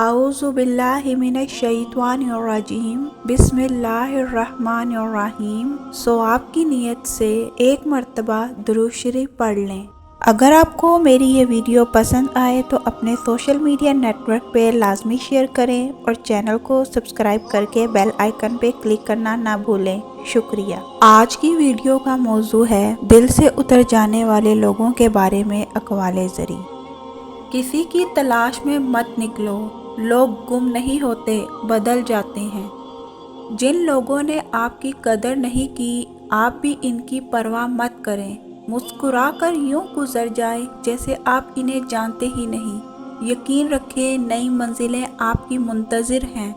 اعوذ باللہ من الشیطان الرجیم بسم اللہ الرحمن الرحیم۔ سو آپ کی نیت سے ایک مرتبہ درود شریف پڑھ لیں۔ اگر آپ کو میری یہ ویڈیو پسند آئے تو اپنے سوشل میڈیا نیٹ ورک پہ لازمی شیئر کریں اور چینل کو سبسکرائب کر کے بیل آئیکن پہ کلک کرنا نہ بھولیں۔ شکریہ۔ آج کی ویڈیو کا موضوع ہے دل سے اتر جانے والے لوگوں کے بارے میں اقوال زری۔ کسی کی تلاش میں مت نکلو، لوگ گم نہیں ہوتے، بدل جاتے ہیں۔ جن لوگوں نے آپ کی قدر نہیں کی، آپ بھی ان کی پرواہ مت کریں۔ مسکرا کر یوں گزر جائے جیسے آپ انہیں جانتے ہی نہیں۔ یقین رکھیں نئی منزلیں آپ کی منتظر ہیں۔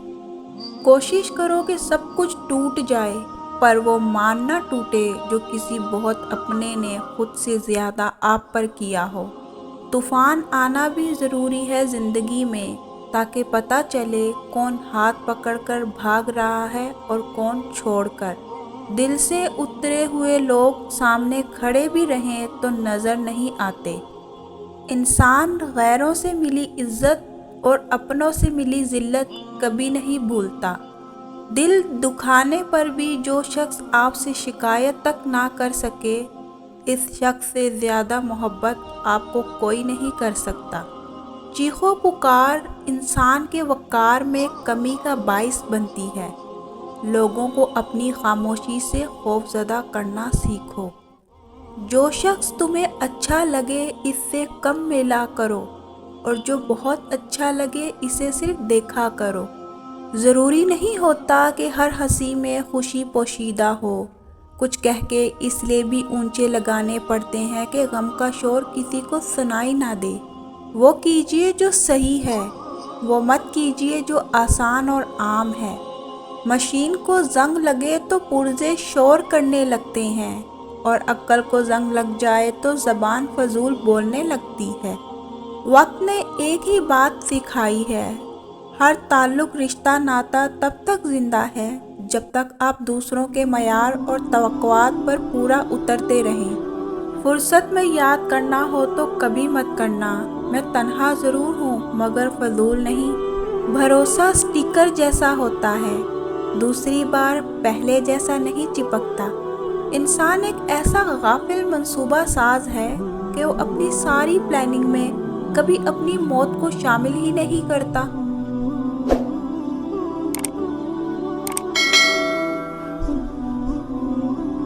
کوشش کرو کہ سب کچھ ٹوٹ جائے، پر وہ مان نہ ٹوٹے جو کسی بہت اپنے نے خود سے زیادہ آپ پر کیا ہو۔ طوفان آنا بھی ضروری ہے زندگی میں، تاکہ پتہ چلے کون ہاتھ پکڑ کر بھاگ رہا ہے اور کون چھوڑ کر۔ دل سے اترے ہوئے لوگ سامنے کھڑے بھی رہیں تو نظر نہیں آتے۔ انسان غیروں سے ملی عزت اور اپنوں سے ملی ذلت کبھی نہیں بھولتا۔ دل دکھانے پر بھی جو شخص آپ سے شکایت تک نہ کر سکے، اس شخص سے زیادہ محبت آپ کو کوئی نہیں کر سکتا۔ چیخ و پکار انسان کے وقار میں کمی کا باعث بنتی ہے۔ لوگوں کو اپنی خاموشی سے خوفزدہ کرنا سیکھو۔ جو شخص تمہیں اچھا لگے اس سے کم ملا کرو، اور جو بہت اچھا لگے اسے صرف دیکھا کرو۔ ضروری نہیں ہوتا کہ ہر ہنسی میں خوشی پوشیدہ ہو۔ کچھ کہہ کے اس لیے بھی اونچے لگانے پڑتے ہیں کہ غم کا شور کسی کو سنائی نہ دے۔ وہ کیجئے جو صحیح ہے، وہ مت کیجئے جو آسان اور عام ہے۔ مشین کو زنگ لگے تو پرزے شور کرنے لگتے ہیں، اور عقل کو زنگ لگ جائے تو زبان فضول بولنے لگتی ہے۔ وقت نے ایک ہی بات سکھائی ہے، ہر تعلق رشتہ ناتا تب تک زندہ ہے جب تک آپ دوسروں کے معیار اور توقعات پر پورا اترتے رہیں۔ فرصت میں یاد کرنا ہو تو کبھی مت کرنا، میں تنہا ضرور ہوں مگر فضول نہیں۔ بھروسہ سٹیکر جیسا ہوتا ہے، دوسری بار پہلے جیسا نہیں چپکتا۔ انسان ایک ایسا غافل منصوبہ ساز ہے کہ وہ اپنی ساری پلاننگ میں کبھی اپنی موت کو شامل ہی نہیں کرتا۔